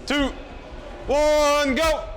2, 1, go!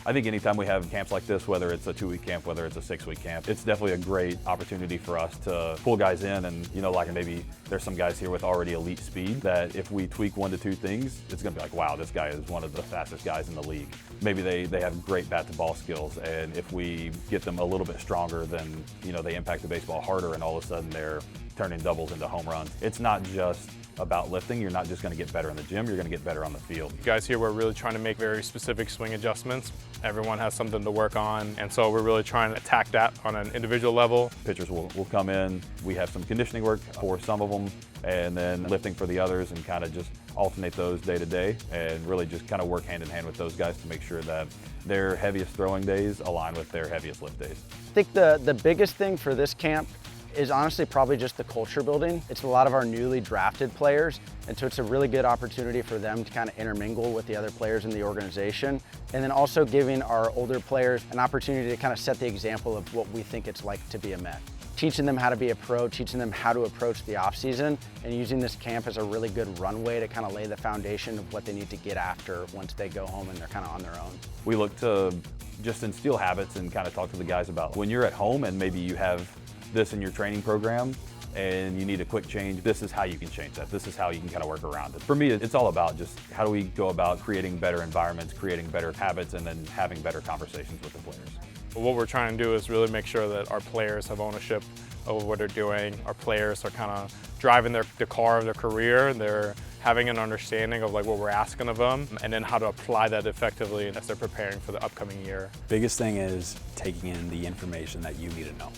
I think anytime we have camps like this, whether it's a 2-week camp, whether it's a 6-week camp, it's definitely a great opportunity for us to pull guys in. And, you know, like maybe there's some guys here with already elite speed that if we tweak 1 to 2 things, it's going to be like, wow, this guy is one of the fastest guys in the league. Maybe they have great bat-to-ball skills, and if we get them a little bit stronger, then, you know, they impact the baseball harder, and all of a sudden they're turning doubles into home runs. It's not just about lifting. You're not just going to get better in the gym, you're going to get better on the field. You guys here, we're really trying to make very specific swing adjustments. Everyone has something to work on, and so we're really trying to attack that on an individual level. Pitchers will come in, we have some conditioning work for some of them, and then lifting for the others, and kind of just alternate those day to day, and really just kind of work hand in hand with those guys to make sure that their heaviest throwing days align with their heaviest lift days. I think the biggest thing for this camp is honestly probably just the culture building. It's a lot of our newly drafted players, and so it's a really good opportunity for them to kind of intermingle with the other players in the organization, and then also giving our older players an opportunity to kind of set the example of what we think it's like to be a Met. Teaching them how to be a pro, teaching them how to approach the offseason, and using this camp as a really good runway to kind of lay the foundation of what they need to get after once they go home and they're kind of on their own. We look to just instill habits and kind of talk to the guys about when you're at home and maybe you have this in your training program and you need a quick change, this is how you can change that. This is how you can kind of work around it. For me, it's all about just how do we go about creating better environments, creating better habits, and then having better conversations with the players. What we're trying to do is really make sure that our players have ownership over what they're doing. Our players are kind of driving the car of their career. They're having an understanding of like what we're asking of them, and then how to apply that effectively as they're preparing for the upcoming year. Biggest thing is taking in the information that you need to know.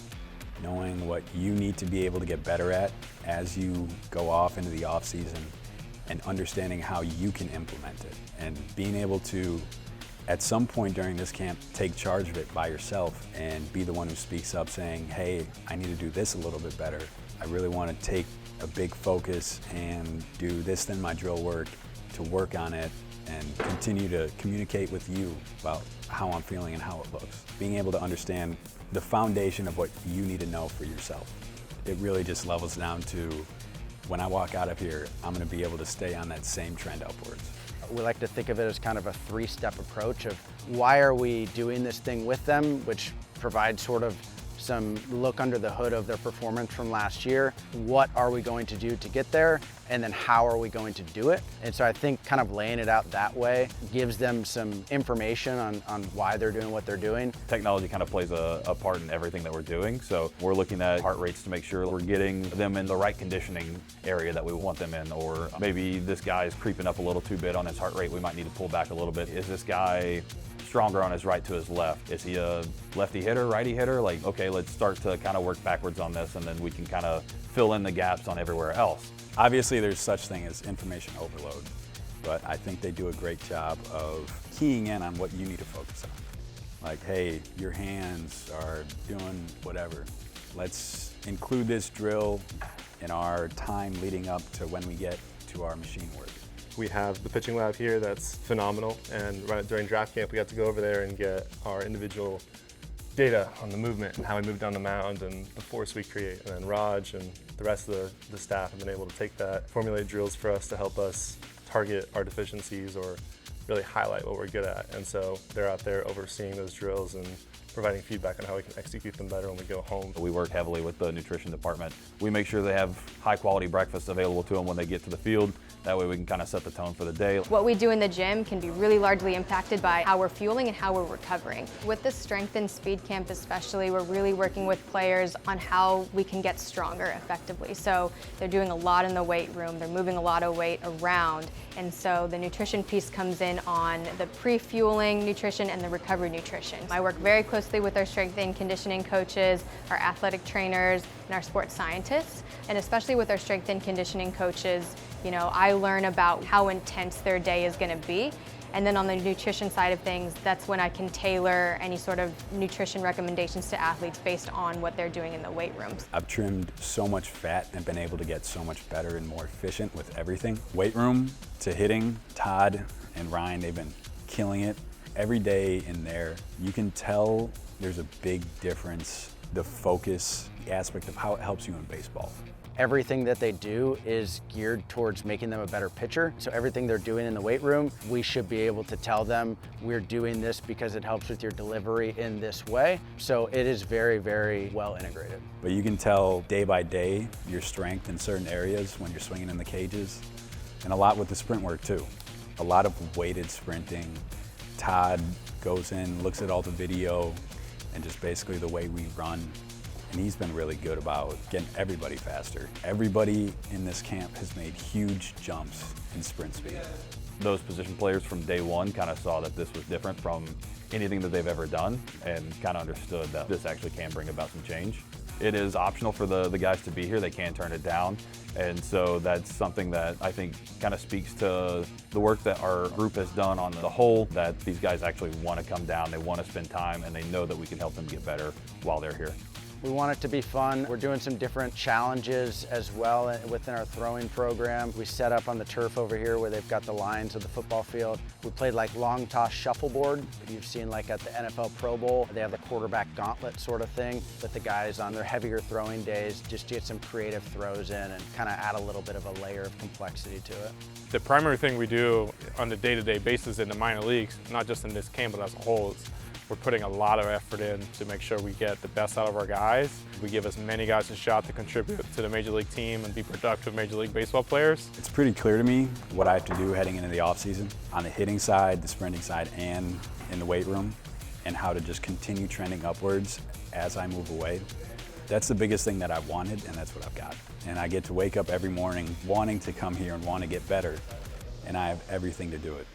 Knowing what you need to be able to get better at as you go off into the off season, and understanding how you can implement it, and being able to, at some point during this camp, take charge of it by yourself and be the one who speaks up saying, hey, I need to do this a little bit better. I really want to take a big focus and do this in my drill work to work on it, and continue to communicate with you about how I'm feeling and how it looks. Being able to understand the foundation of what you need to know for yourself. It really just levels down to, when I walk out of here, I'm going to be able to stay on that same trend upwards. We like to think of it as kind of a 3-step approach of why are we doing this thing with them, which provides sort of some look under the hood of their performance from last year. What are we going to do to get there? And then how are we going to do it? And so I think kind of laying it out that way gives them some information on why they're doing what they're doing. Technology kind of plays a part in everything that we're doing. So we're looking at heart rates to make sure we're getting them in the right conditioning area that we want them in. Or maybe this guy is creeping up a little too bit on his heart rate. We might need to pull back a little bit. Is this guy stronger on his right to his left? Is he a lefty hitter, righty hitter? Like, okay, let's start to kind of work backwards on this, and then we can kind of fill in the gaps on everywhere else. Obviously, there's such thing as information overload, but I think they do a great job of keying in on what you need to focus on. Like, hey, your hands are doing whatever. Let's include this drill in our time leading up to when we get to our machine work. We have the pitching lab here that's phenomenal, and right during draft camp we got to go over there and get our individual data on the movement and how we move down the mound and the force we create. And then Raj and the rest of the staff have been able to take that, formulate drills for us to help us target our deficiencies or really highlight what we're good at. And so they're out there overseeing those drills and providing feedback on how we can execute them better when we go home. We work heavily with the nutrition department. We make sure they have high quality breakfast available to them when they get to the field. That way we can kind of set the tone for the day. What we do in the gym can be really largely impacted by how we're fueling and how we're recovering. With the strength and speed camp especially, we're really working with players on how we can get stronger effectively. So they're doing a lot in the weight room, they're moving a lot of weight around, and so the nutrition piece comes in on the pre-fueling nutrition and the recovery nutrition. I work very closely with our strength and conditioning coaches, our athletic trainers, and our sports scientists, and especially with our strength and conditioning coaches, you know, I learn about how intense their day is going to be. And then on the nutrition side of things, that's when I can tailor any sort of nutrition recommendations to athletes based on what they're doing in the weight rooms. I've trimmed so much fat and been able to get so much better and more efficient with everything. Weight room to hitting, Todd and Ryan, they've been killing it. Every day in there, you can tell there's a big difference, the focus, the aspect of how it helps you in baseball. Everything that they do is geared towards making them a better pitcher. So everything they're doing in the weight room, we should be able to tell them we're doing this because it helps with your delivery in this way. So it is very, very well integrated. But you can tell day by day your strength in certain areas when you're swinging in the cages, and a lot with the sprint work too. A lot of weighted sprinting. Todd goes in, looks at all the video, and just basically the way we run. And he's been really good about getting everybody faster. Everybody in this camp has made huge jumps in sprint speed. Those position players from day one kind of saw that this was different from anything that they've ever done and kind of understood that this actually can bring about some change. It is optional for the guys to be here. They can turn it down. And so that's something that I think kind of speaks to the work that our group has done on the whole, that these guys actually want to come down, they want to spend time, and they know that we can help them get better while they're here. We want it to be fun. We're doing some different challenges as well within our throwing program. We set up on the turf over here where they've got the lines of the football field. We played like long toss shuffleboard that you've seen like at the NFL Pro Bowl. They have the quarterback gauntlet sort of thing that the guys on their heavier throwing days just get some creative throws in and kind of add a little bit of a layer of complexity to it. The primary thing we do on the day-to-day basis in the minor leagues, not just in this camp but as a whole, is we're putting a lot of effort in to make sure we get the best out of our guys. We give as many guys a shot to contribute to the Major League team and be productive Major League Baseball players. It's pretty clear to me what I have to do heading into the offseason on the hitting side, the sprinting side, and in the weight room, and how to just continue trending upwards as I move away. That's the biggest thing that I wanted, and that's what I've got. And I get to wake up every morning wanting to come here and want to get better, and I have everything to do it.